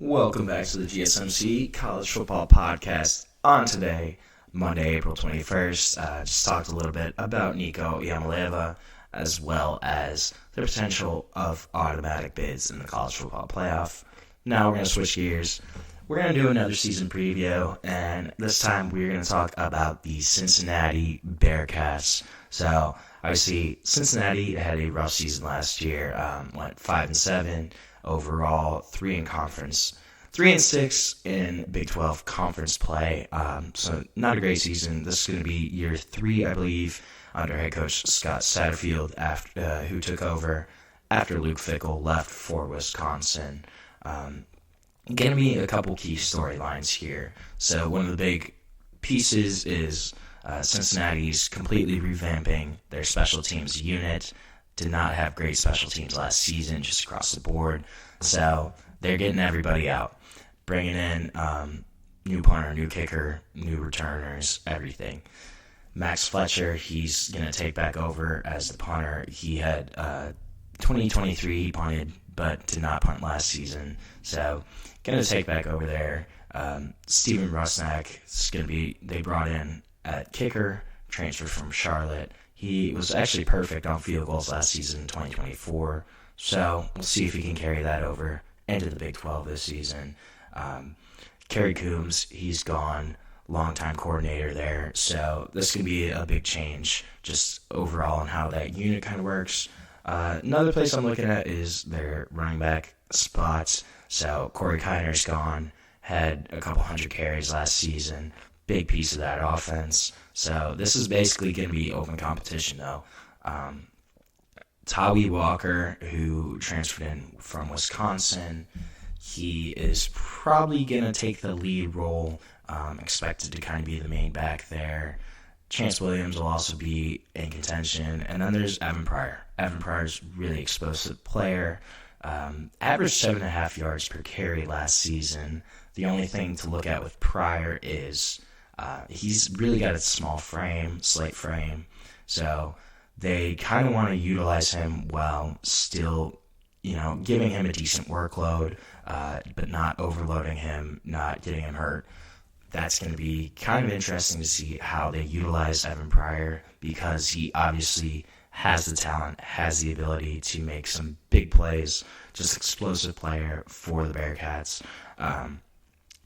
Welcome back to the GSMC College Football Podcast. On today, Monday, April 21st, just talked a little bit about Nico Yamaleva, as well as the potential of automatic bids in the college football playoff. Now we're going to switch gears. We're going to do another season preview, and this time we're going to talk about the Cincinnati Bearcats. So, obviously, Cincinnati had a rough season last year, went 5-7 overall, 3 in conference, 3-6 in Big 12 conference play. So not a great season. This is going to be year 3, I believe, under head coach Scott Satterfield, who took over after Luke Fickell left for Wisconsin. Going to be a couple key storylines here. So one of the big pieces is Cincinnati's completely revamping their special teams unit. Did not have great special teams last season, just across the board. So they're getting everybody out, bringing in new punter, new kicker, new returners, everything. Max Fletcher, he's going to take back over as the punter. He had 2023, he punted, but did not punt last season. So going to take back over there. Steven Rusnak is going to be, they brought in at kicker, transferred from Charlotte. He was actually perfect on field goals last season in 2024, so we'll see if he can carry that over into the Big 12 this season. Kerry Coombs, he's gone, longtime coordinator there, so this can be a big change just overall on how that unit kind of works. Another place I'm looking at is their running back spots. So Corey Kiner's gone, had a couple hundred carries last season, big piece of that offense. So this is basically going to be open competition, though. Tawi Walker, who transferred in from Wisconsin, he is probably going to take the lead role, expected to kind of be the main back there. Chance Williams will also be in contention. And then there's Evan Pryor. Evan Pryor's really explosive player. Averaged 7.5 yards per carry last season. The only thing to look at with Pryor is he's really got a small frame, slight frame. So they kind of want to utilize him while still, giving him a decent workload, but not overloading him, not getting him hurt. That's going to be kind of interesting to see how they utilize Evan Pryor, because he obviously has the talent, has the ability to make some big plays, just explosive player for the Bearcats.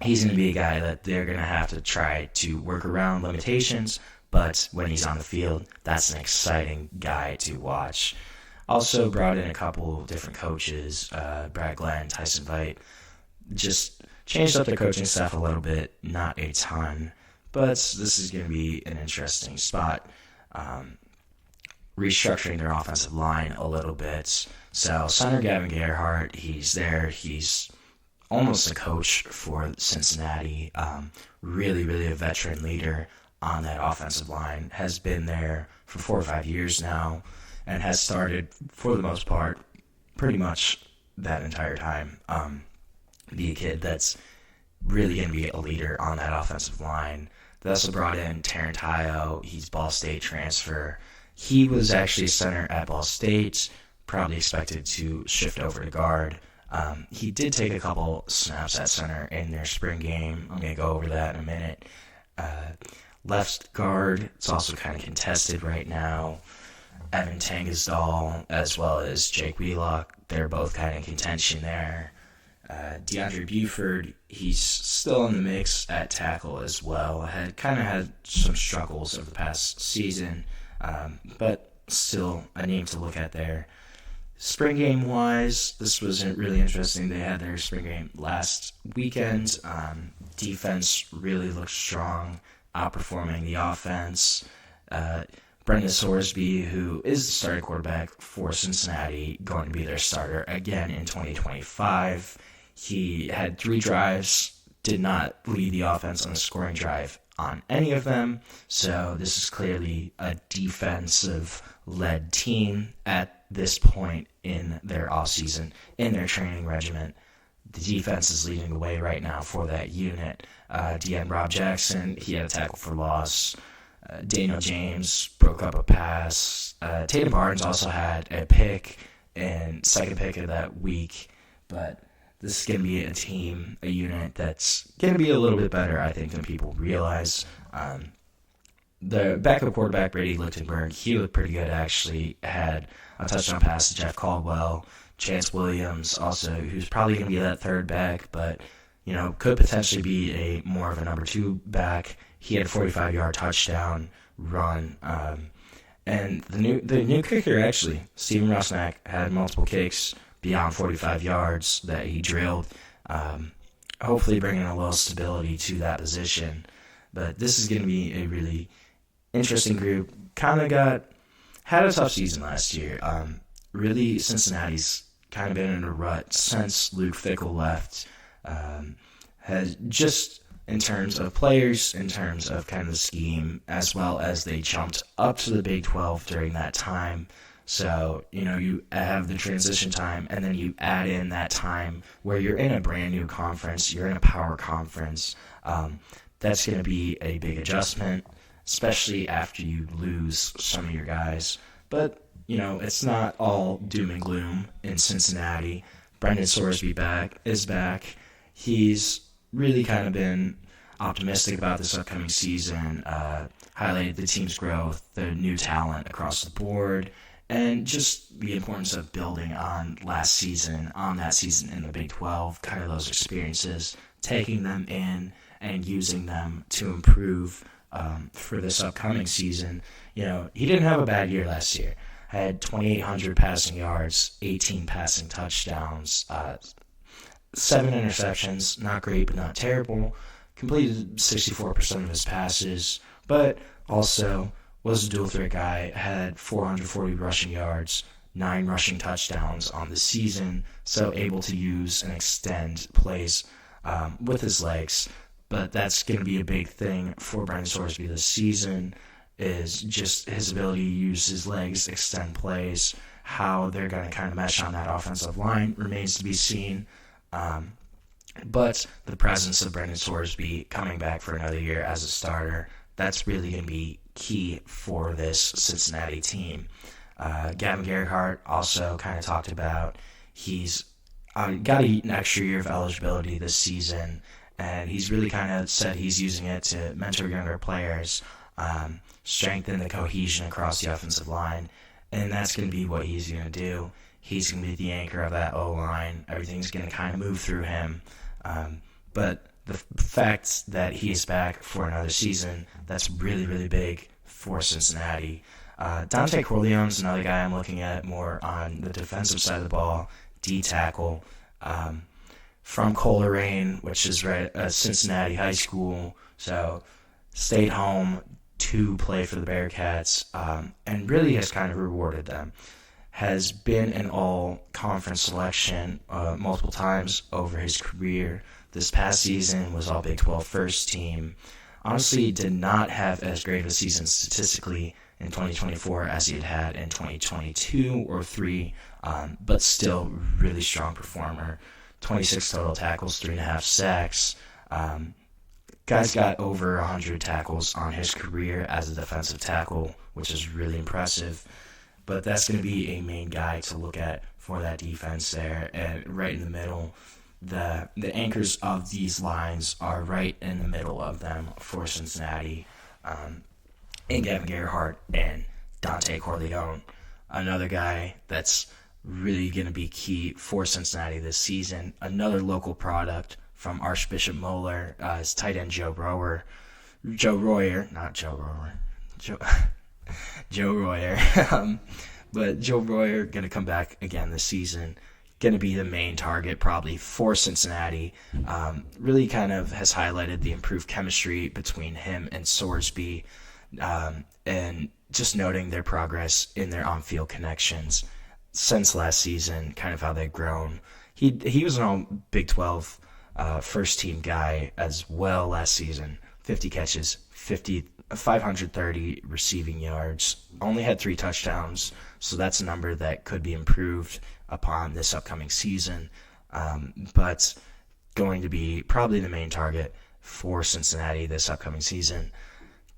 He's going to be a guy that they're going to have to try to work around limitations, but when he's on the field, that's an exciting guy to watch. Also brought in a couple different coaches, Brad Glenn, Tyson Veit, just changed up their coaching staff a little bit, not a ton, but this is going to be an interesting spot. Restructuring their offensive line a little bit. So center Gavin Gerhardt, he's there. He's almost a coach for Cincinnati. Really a veteran leader on that offensive line. Has been there for 4 or 5 years now and has started, for the most part, pretty much that entire time. Be a kid that's really going to be a leader on that offensive line. They also brought in Terrence Tayo. He's Ball State transfer. He was actually a center at Ball State, probably expected to shift over to guard. He did take a couple snaps at center in their spring game. I'm going to go over that in a minute. Left guard, it's also kind of contested right now. Evan Tangisdal, as well as Jake Wheelock, they're both kind of in contention there. DeAndre Buford, he's still in the mix at tackle as well. Had some struggles over the past season, but still a name to look at there. Spring game wise, this was really interesting. They had their spring game last weekend. Defense really looked strong, outperforming the offense. Brendan Sorsby, who is the starting quarterback for Cincinnati, going to be their starter again in 2025. He had 3 drives, did not lead the offense on a scoring drive on any of them. So this is clearly a defensive-led team at this point in their offseason, in their training regimen. The defense is leading the way right now for that unit. DN Rob Jackson, he had a tackle for loss. Daniel James broke up a pass. Tatum Barnes also had a pick and second pick of that week. But this is going to be a team, a unit that's going to be a little bit better, I think, than people realize. The backup quarterback, Brady Lichtenberg, he looked pretty good, actually. Had a touchdown pass to Jeff Caldwell. Chance Williams, also, who's probably going to be that third back, but, could potentially be more of a number 2 back. He had a 45-yard touchdown run. And the new kicker, actually, Steven Rusnak, had multiple kicks beyond 45 yards that he drilled, hopefully bringing a little stability to that position. But this is going to be a really interesting group. Had a tough season last year. Really, Cincinnati's kind of been in a rut since Luke Fickell left. Has just in terms of players, in terms of kind of the scheme, as well as they jumped up to the Big 12 during that time. So, you have the transition time, and then you add in that time where you're in a brand new conference, you're in a power conference. That's going to be a big adjustment, especially after you lose some of your guys. But, it's not all doom and gloom in Cincinnati. Brendan Sorsby is back. He's really kind of been optimistic about this upcoming season, highlighted the team's growth, the new talent across the board, and just the importance of building on that season in the Big 12, kind of those experiences, taking them in and using them to improve for this upcoming season. He didn't have a bad year last year. Had 2,800 passing yards, 18 passing touchdowns, 7 interceptions, not great but not terrible. Completed 64% of his passes, but also was a dual threat guy, had 440 rushing yards, 9 rushing touchdowns on the season, so able to use and extend plays with his legs. But that's going to be a big thing for Brendan Sorsby this season, is just his ability to use his legs, extend plays. How they're going to kind of mesh on that offensive line remains to be seen. But the presence of Brendan Sorsby coming back for another year as a starter, that's really going to be key for this Cincinnati team. Gavin Gerhardt also kind of talked about he's got an extra year of eligibility this season, and he's really kind of said he's using it to mentor younger players, strengthen the cohesion across the offensive line, and that's going to be what he's going to do. He's going to be the anchor of that O-line. Everything's going to kind of move through him. But the fact that he is back for another season, that's really, really big for Cincinnati. Dante Corleone's another guy I'm looking at more on the defensive side of the ball, D-tackle, from Coleraine, which is right at Cincinnati High School. So stayed home to play for the Bearcats, and really has kind of rewarded them. Has been an all-conference selection multiple times over his career. This past season was all Big 12 first team. Honestly, did not have as great of a season statistically in 2024 as he had in 2022 or 3, but still really strong performer. 26 total tackles, 3.5 sacks. Guy's got over 100 tackles on his career as a defensive tackle, which is really impressive. But that's going to be a main guy to look at for that defense there. And right in the middle, the anchors of these lines are right in the middle of them for Cincinnati. And Gavin Gerhardt and Dante Corleone, another guy that's really going to be key for Cincinnati this season. Another local product from Archbishop Moeller, his tight end Joe Royer. But Joe Royer going to come back again this season. Going to be the main target probably for Cincinnati. Really kind of has highlighted the improved chemistry between him and Sorsby, and just noting their progress in their on-field connections since last season, kind of how they've grown. He was an all Big 12 first-team guy as well last season. 50 catches, 530 receiving yards. Only had 3 touchdowns, so that's a number that could be improved upon this upcoming season. But going to be probably the main target for Cincinnati this upcoming season.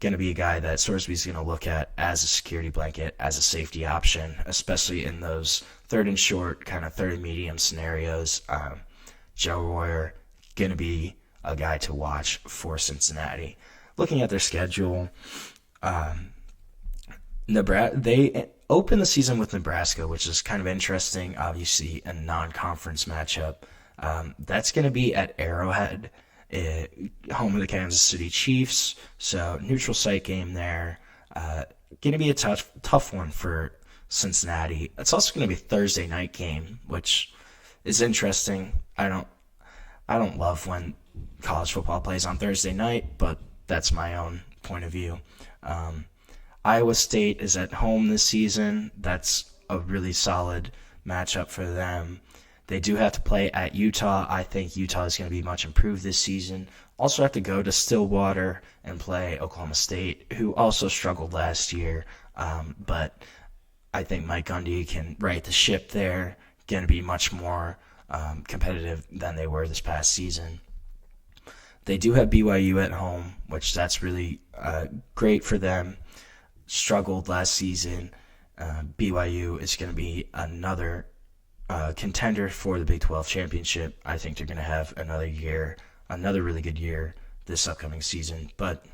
Going to be a guy that Sorsby's going to look at as a security blanket, as a safety option, especially in those third and short, kind of third and medium scenarios. Joe Royer, going to be a guy to watch for Cincinnati. Looking at their schedule, they open the season with Nebraska, which is kind of interesting. Obviously, a non-conference matchup. That's going to be at Arrowhead, home of the Kansas City Chiefs. So neutral site game there. Going to be a tough one for Cincinnati. It's also going to be a Thursday night game, which is interesting. I don't love when college football plays on Thursday night, but that's my own point of view. Iowa State is at home this season. That's a really solid matchup for them. They do have to play at Utah. I think Utah is going to be much improved this season. Also have to go to Stillwater and play Oklahoma State, who also struggled last year. But I think Mike Gundy can right the ship there. Going to be much more competitive than they were this past season. They do have BYU at home, which that's really great for them. Struggled last season. BYU is going to be another contender for the Big 12 championship. I think they're going to have another really good year this upcoming season, but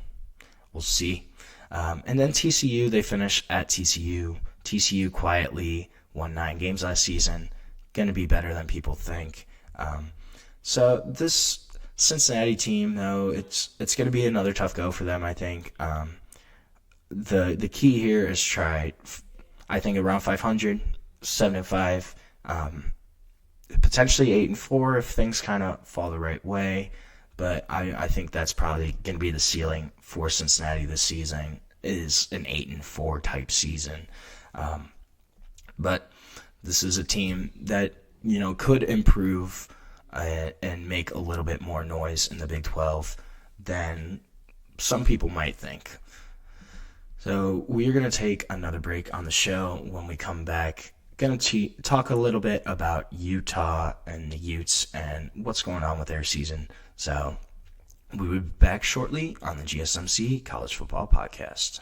we'll see. And then TCU, they finish at TCU. TCU quietly won 9 games last season. Going to be better than people think. So this Cincinnati team, though, it's going to be another tough go for them, I think. The key here is try, I think, around 500, 7-5, potentially 8-4 if things kind of fall the right way. But I think that's probably going to be the ceiling for Cincinnati this season, is an 8-4 type season. But this is a team that, could improve and make a little bit more noise in the Big 12 than some people might think. So we're going to take another break on the show. When we come back, going to talk a little bit about Utah and the Utes and what's going on with their season. So we'll be back shortly on the GSMC College Football Podcast.